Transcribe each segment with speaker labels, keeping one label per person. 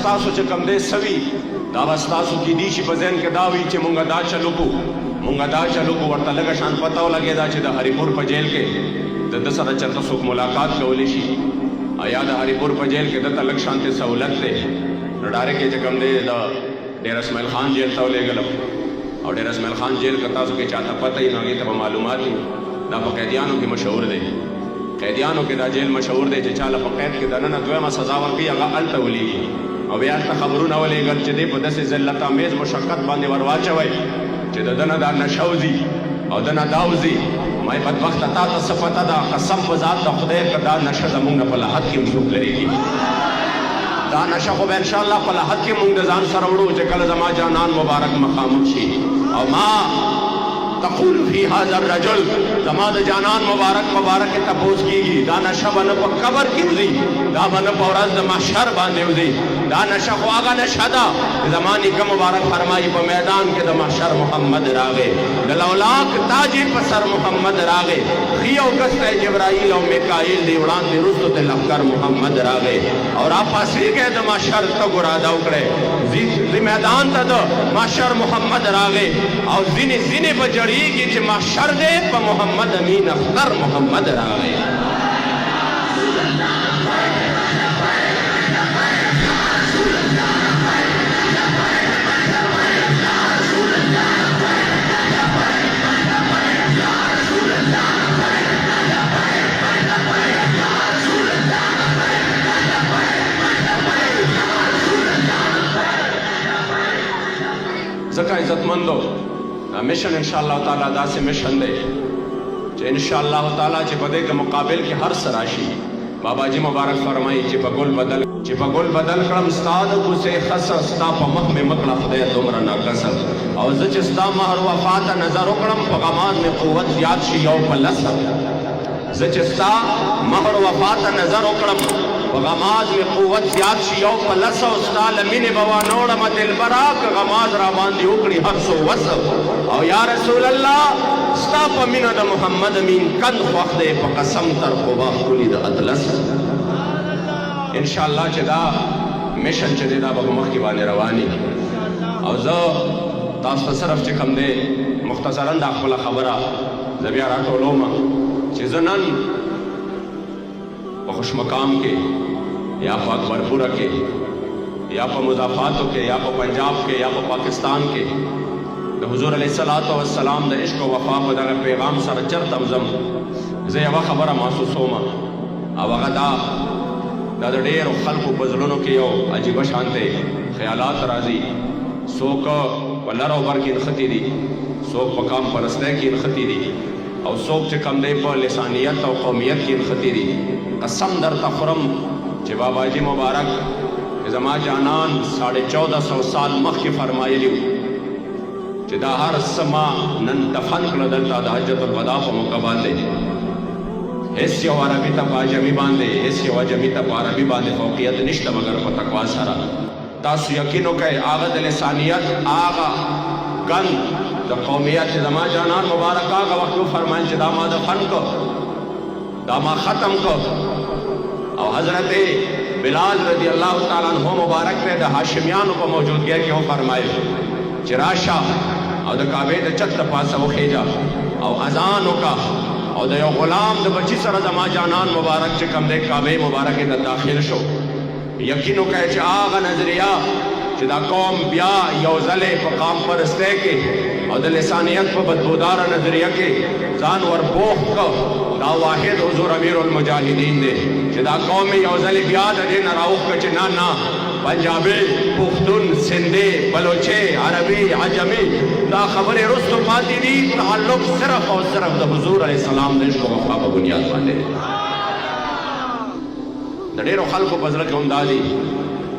Speaker 1: ستاسو چې کم دی سوي دا به ستاسو کیدی شي په ذهن کې دا وي چې مونږ دا چلو کو ورته لږه شان پته ولګېده چې د هریپور په جیل کې د ده سره چېرته څوک ملاقات کولی شي یا د هریپور په جیل کې دته لږ شانتې سهولت دی نو ډایرکټ یې چې کوم دی د ډیر اسماعیل خان جیل ته ولېږلم او ډیر اسماعیل خان جیل که تاسو کې چاته پته وي نو هغې ته به معلومات وي دا په قیدیانو کې مشهور دی قیدیانو کې دا جیل مشهور دی چې چاله په قید کې دننه دویمه سزا ورکوي هغه هلته ولېږي او بیا هلته خبرونه ولېږل چې دی په داسې ذلت امیز مشقت باندې ور واچوئ چې د ده نه دا نشه وځي او ده نه دا وځي ما یې بدبخته تا ته څه پته ده قسم په ذات د خدای که دا نشه زمونږ نه په لحد کې هم څوک لرېږي دا نشه خو به انشاءالله په لحد کې مونږ د ځان سره وړو چې کله زما جانان مبارک مخامخ شي او ما تقول فی هذا الرجل زما د جانان مبارک تپوس کیږي دا نشه به نه په قبر کې وځي دا به نه په ورځ د محشر باندې وځي دا نشه خو هغه نشه ده چې زما نیکه مبارک فرمایي په میدان کې د محشر محمد راغی د لولاک تاج په سر محمد راغی ښي او کس ته جبرائیل او میکائیل دی وړاندې وروستو ته لښکر محمد راغی او راپاڅېږی د محشر تګ اراده وکړی ځي میدان ته د محشر محمد راغی او ځینې به جړېږي چې محشر دی په محمد امین اختر محمد راغی ځکه عزتمندو دا مشن انشاءالله تعالی داسې مشن دی چې انشاءالله تعالی چې په دې کې مقابل کې هر څه راشي بابا جي مبارک فرمایي چې په ګل بدل کړم ستا د کوڅې خسه ستا په مخ مې مکړه خدای دومره ناکسه او زه چې ستا مهر وفا ته نظر وکړم په غمان مې قوت زیات شي یو په لسه زه چې ستا مهر وفا ته نظر وکړم په غماز مې قوت زیات شي یو په لسه او ستا له مینې به وانوړم دلبره که غماز را باندې وکړي هر څو وسه او یا رسول الله ستا په مینه د محمد امین کند خوښ دی په قسم تر قبا ښکلي د اطلس انشاءالله چې دا مشن چې دی دا به په مخکې باندې رواني او زه تاسو ته صرف چې کوم دی مختصرا دا خپله خبره زه بیا راټولوم چې زه نن په خوشمقام کې یا په اکبرپوره کې یا په مضافاتو کې یا په پنجاب کې یا په پاکستان کې د حضور علیه الصلاۃ والسلام د عشق او وفا په دغه پیغام سره چرته ځم زه یوه خبره محسوسوم او هغه دا د ډېرو خلکو په زړونو کې یو عجیبه شانتې خیالات راځي څوک په لر او بر کې نښتي دي څوک په کام پرستی کې نښتي دي او څوک چې کم دی په لسانیت او قومیت کې نښتي دي قسم درته خورم چې بابا جي مبارک زما جانان 1450 سال مخکې فرمایلي چې دا هر څه ما نن دفن کړه دلته د حجة الوداع په موقع باندې هیڅ یو عربي ته په عجمي باندې هیڅ یو عجمي ته په عربي باندې فوقیت نشته مګر په تقوا سره تاسو یقین وکئ هغه د لسانیت هغه ګند د قومیت چې زما جانان مبارک هغه وخت فرمایل چې دا ما دفن کو دا ما ختم کو او حضرت بلال رضی الله تعالی عنہ مبارک نے د هاشمیانو په موجودګۍ کې فرمایل چې راشه او د کعبې د چت پاسه وخېجا او اذان وکا او د یو غلام د بچی سره زما جانان مبارک چې کوم د کعبې مبارکې ته داخل شو یقین وکړئ چې هغه نظریه چې دا قوم بیا یو ځلې په قام پرستی کې او د لسانیت په بدبوداره نظریه کې ځان ورپوخ کړ دا واحد حضور امیر المجاهدین دی چې دا قوم یو ځلې بیا د دې نه راوښکه چې نه پنجابی پختون سندھی بلوچی عربی عجمی دا خبریں رستو پاتی دی تعلق صرف اور صرف دا حضور علیہ السلام د عشق و وفا په بنیاد باندې د ډېرو خلکو په زړه کې هم دا دي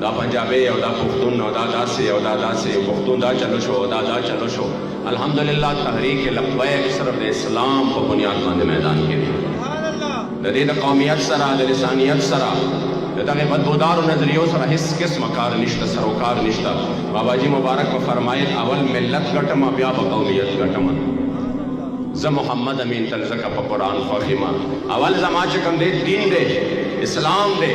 Speaker 1: دا پنجابی او دا پختون او دا داسې او دا داسې پختون دا چلو شو دا چلو شو الحمدللہ تحریک لبیک صرف د اسلام په بنیاد باندې میدان کې دی د دې د قومیت سره د لسانیت سره دغه بدبودارو نظریو سره هیڅ قسمه کار نشته سروکار نشته بابا جي مبارک په فرمایل اول ملت ګټم بیا به قومیت ګټم زه محمد امین تل زکه په قرآن خوښیم اول زما چې کوم دی دین دی اسلام دی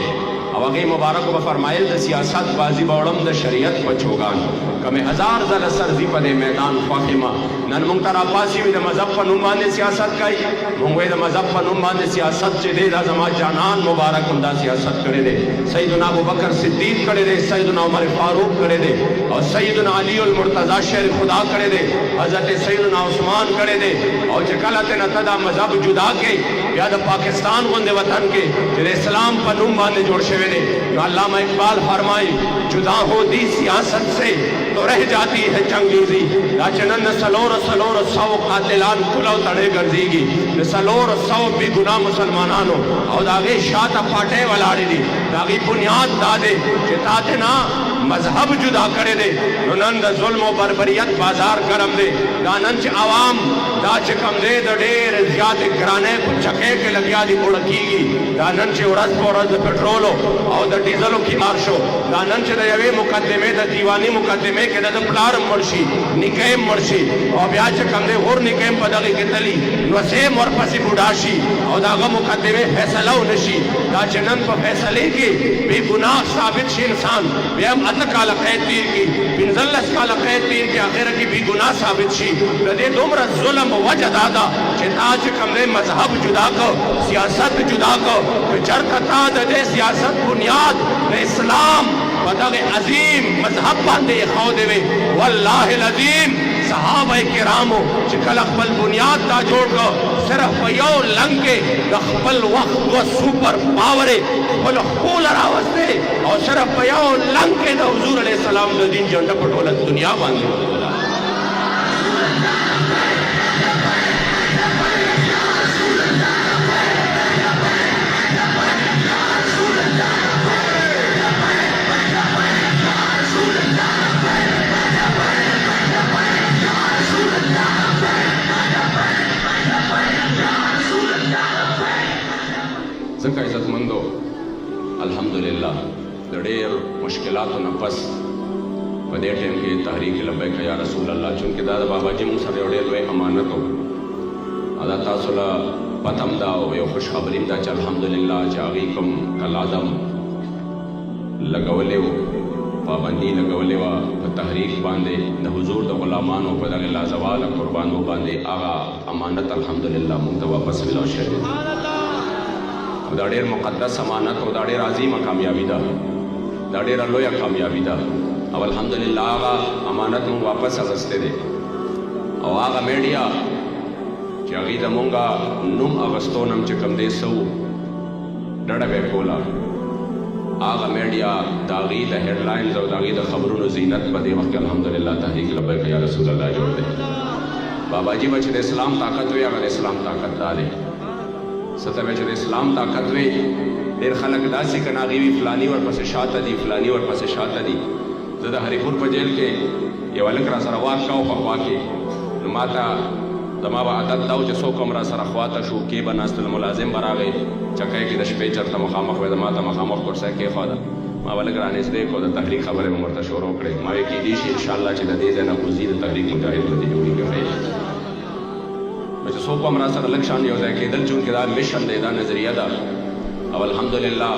Speaker 1: او هغې مبارکو به فرمایل د سیاست بازي به وړم د شریعت په چوګان که مې هزار ځله سر ځي په دې میدان خوښ یم نن موږ ته راپاسي وي د مذهب په نوم باندې سیاست کوي موږ وایي د مذهب په نوم باندې سیاست چې دی دا زما جانان مبارک هم دا سیاست کړی دی سیدنا ابوبکر صدیق کړی دی سیدنا عمر فاروق کړی دی او سیدنا علی المرتضی شیر خدا کړی دی حضرت سیدنا عثمان کړی دی او چې کله ته نه ته دا مذهب جدا کړي بیا د پاکستان غوندې وطن کې چې د اسلام په نوم باندې جوړ شوی دی نو علامہ اقبال فرمایي جدا ہوتی سیاست سے تو رہ جاتی ہے چنگیزی دا چنن سلور سو قاتلان کلو تڑے گرزیگی سلور سو بی گناہ مسلمانانو او داغی شاعت پاٹے والاڑی دی داغی بنیاد دادے چتا دے نا مذہب جدا کرے دے نن دا ظلم و بربریت بازار گرم دے دا نن چ عوام دا چکم دے دا دیر زیاد گرانے کو چکے کے لگیا دی بڑکیگی دا نن چ ورځ په ورځ پټرولو او د ډیزلو کی مارشو دا نن چې د یوې مقدمې د دیوانی مقدمې کې د پلارم مرشي نکیم مرشي او بیا چې کم دی غور نکیم په دغه کې تلی نو سیم ورپسې بوډا شي او دغه مقدمې فیصله ونشي دا چې نن په فیصلې کې بې ګناه ثابت شي انسان بیا هم اته کاله قید تیر کړي 15 کاله قید تیر کړي اخره کې بې ګناه ثابت شي د دې دومره ظلم وجه دا ده چې تا چې کم دی مذهب جدا کو سیاست جدا کو چرته تا د دې سیاست بنیاد د اسلام په دغه عظیم مذهب باندې ایښودی وی والله العظیم صحابه کرامو چې کله خپل بنیاد دا جوړ کړ صرف په یو لنګ کې د خپل وخت دوه سوپر پاورې خپلو خپلو راوستې او صرف په یو لنګ کې د حضور علیه السلام د دین جنډه په ټوله دنیا باندې ولګوله ځکه عزتمندو الحمدلله د ډېر مشکلاتو نه پس په دې ټایم کې تحریک لبیک یا رسول الله چونکې دا د باباجي موږ سره یو ډېر لوی امانت و دا تاسو له پته هم ده او یو خوشخبري هم ده چې الحمدلله چې هغې کوم کالعدم لګولی و پابندي لګولې وه په تحریک باندې د حضور د غلامانو په دغې لازواله قربانو باندې هغه امانت الحمدلله موږ ته واپس ملاو شوی دی او دا ډېر مقدس امانت او دا ډېر عظیمه کامیابي ده دا ډېره لویه کامیابي ده او الحمدلله هغه امانت موږ واپس اخیستی دی او هغه میډیا چې هغې د مونږ نوم اخیستو نه هم چې کوم دی څه و ډډه به یې کوله هغه میډیا د هغې د هیډلاینز او د هغې د خبرونو زینت په دې وخت کې الحمدلله تحریک لبیک یا رسول الله جوړ دی باباجي به چې د اسلام طاقت وي هغه د اسلام طاقت دا دی څه ته به چې د اسلام طاقت وي ډېر خلک داسې که نه هغې وي فلاني ورپسې شاته دي فلاني ورپسې شاته دي زه د هریپور په جیل کې یو هلک را سره واک کا و په خوا کې نو ما ته زما به عادت دا و چې څوک هم را سره خواته شو کې به ناستل ملازم به راغی چکۍ کې د شپې چېرته مخامخ وی زما ته مخامخ کرسۍ کېښوده ما به لږ رانږدې کړو د تحریک خبرې به ورته شروع کړې ما وی کېدای شي انشاءالله چې د دې ځای نه کوزي د تحریک مجاهد به دې جوړېږي نو چې څوک هم را سره لږ شان یو ځای کېدل چونکې دا مشن دی دا نظریه ده او الحمدلله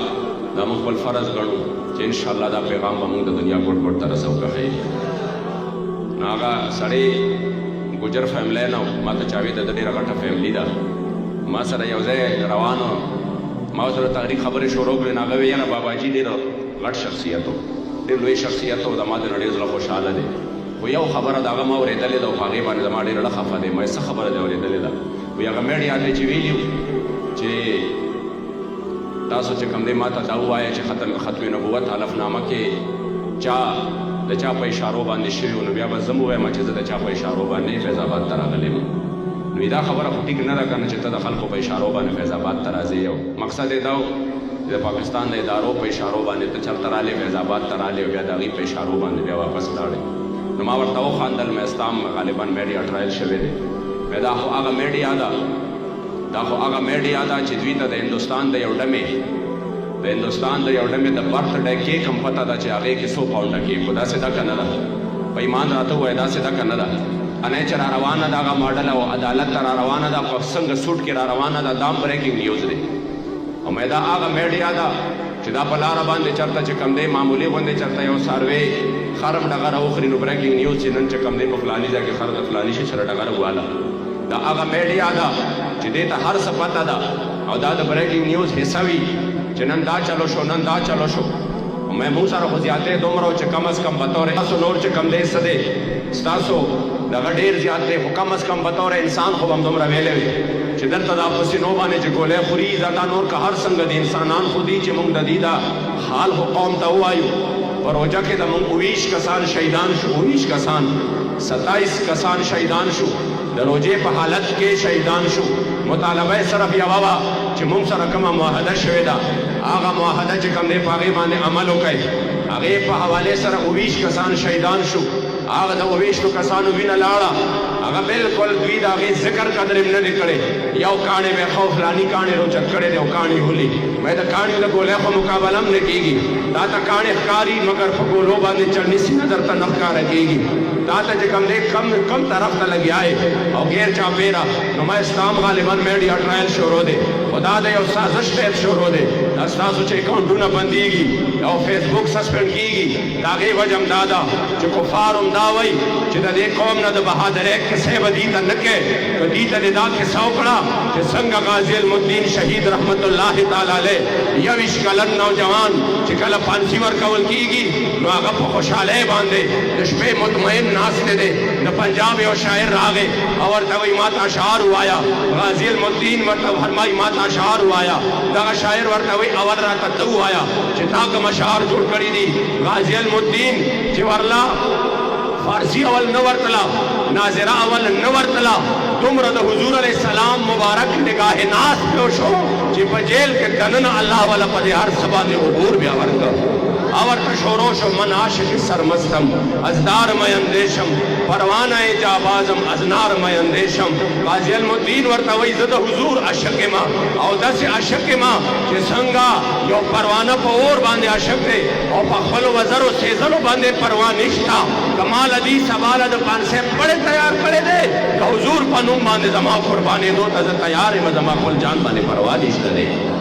Speaker 1: دا موږ خپل فرض ګڼو چې انشاءالله دا پیغام به موږ د دنیا ګوټ ګوټ ته رسو که نو هغه سړی ګجر فیملی نه ما ته چاوي د ډېره غټه فیملي ده ما سره یو ځای روانو ما سره تحریک خبرې شروع کړې نو هغه وی یاره باباجي ډېر غټ شخصیت و ډېر لوی شخصیت و د ما د نه ډېر زړه خوشحاله دی خو یو خبره د هغه ما اورېدلې ده او په هغې باندې زما ډېر زړه خفه دی ما یې څه خبره دې اورېدلې ده وایي هغه میډیا ته چې ویلي چې تاسو چې کوم دی ما ته دا ووایه چې ختم نبوت حلفنامه کې چا د چا په اشارو باندې شوي نو بیا به زه م ووایم چې زه د چا په اشارو باندې فیض آباد ته راغلی یم نو دا خبره خو ټیک نه ده که نه چې ته د خلکو په اشارو باندې فیض آباد ته راځې یو مقصد یې دا و چې د پاکستان د ادارو په اشارو باندې ته چلته رالې فیض آباد ته رالې او بیا د هغې په اشارو باندې بیا واپس لاړې نو ما ورته وخاندل مې ستا غالبا میډیا ټرایل شوی دی دا خو هغه میډیا ده دا خو هغه میډیا ده چې دوی ته د هندوستان د یو ډمې د هندوستان د یو ډمې د برث ډے کیک هم پته ده چې هغې کې 100 پاونډه کیک خو داسې ده که نه ده په ایمان راته ووایه داسې ده که نه ده انې چې را روانه ده هغه ماډل او عدالت ته را روانه ده په څنګه سوټ کې را روانه ده دا هم بریکینګ نیوز دی او مې دا هغه میډیا ده چې دا په لاره باندې چرته چې کم دی معمولي غوندې چرته یو څاروی خرم ډغره وخوري نو بریکینګ نیوز چې نن چې کم دی په فلاني ځای کې خر د فلاني شي سره ډغره واله دا هغه میډیا ده چې دې ته هر څه پته ده او دا د بریکینګ نیوز حصه وي چې نن دا چلو شو نن دا چلو شو موږ سره خو زیاتې دومره چې کم از کم بطور تاسو نور چې کم دی څه دی ستاسو دغه ډېر زیات دی خو کم از کم بطور انسان خو هم دومره ویلی وي چې دلته دا په سینو باندې چې ګولۍ خوري دا نور که هر څنګه دي انسانان خو دي چې موږ د دې دا حال خو قوم ته ووایو په روژه کې د موږ 19 کسان شهیدان شو 19 کسان 27 کسان شهیدان شو د روژې په حالت کې شهیدان شو مطالبه صرف یوه وه چې موږ سره کومه معاهده شوې ده هغه معاهده چې کوم دی په هغې باندې عمل وکړئ هغې په حوالې سره 19 کسان شهیدان شو هغه د 19 کسانو وینه لاړه هغه بالکل دوی د هغې ذکر قدر یې نه دی کړی یو کاڼی به خو فلاني کاڼی روچت کړی دی او کاڼی ولي مې د کاڼیو د ګولۍ خو مقابله هم نه کېږي دا ته کاڼی ښکاري مګر په ګولو باندې چړني سینه درته نه ښکاره کېږي دا ته چې کوم دی کم طرف ته لګیا یې او غیر چاپېره نو ما اسلام غالبا میډیا ټرایل شروع دی خدا د یو سازش ټایپ شروع دی دا ستاسو چې اکاونټونه بندېږي او فیسبوک سسپینډ کېږي د هغې وجه هم دا ده چې کفار هم دا وایي چې د دې قوم نه د بهادرۍ کیسې به دې ته نه کوې که دې ته دې دا کیسه وکړه چې څنګه غازي المدین شهید رحمت الله تعالی علیه 21 کلن نوجوان چې کله پانسي ورکول کېږي نو هغه په خوشحالۍ باندې د شپې مطمئن ناستې دی د پنجاب یو شاعر راغی او ورته وایي ما ته اشعار ووایه غازي المدین ورته فرمایي ما ته اشعار ووایه دغه شاعر ورته وایي اول راته ته ووایه چې تا کوم اشعار جوړ کړي دي غازي المدین چې ورله فارسی اول نه ورتله ناظره اول نه ورتله دومره د حضور علیه السلام مبارک نگاه ناز پیو شو چې په جیل کې دننه الله والا په دې هر څه باندې عبور بیا ورکړ اور شورو شو من عاشق سرمستم از دار میں اندیشم پروانہ جابازم از نار میں اندیشم غازی المدین ورته وای زده حضور عاشق ما او داسې عاشق ما چې څنګه یو پروانه په اور باندې عاشق دی او په خپل وزر او سیزلو باندې پروا نشتا کمال دی سوال د پانسه پړ تیار کړي دی حضور په نوم باندې زما قرباني دوه ته تیار یم زما خپل جان باندې پروا نشته دی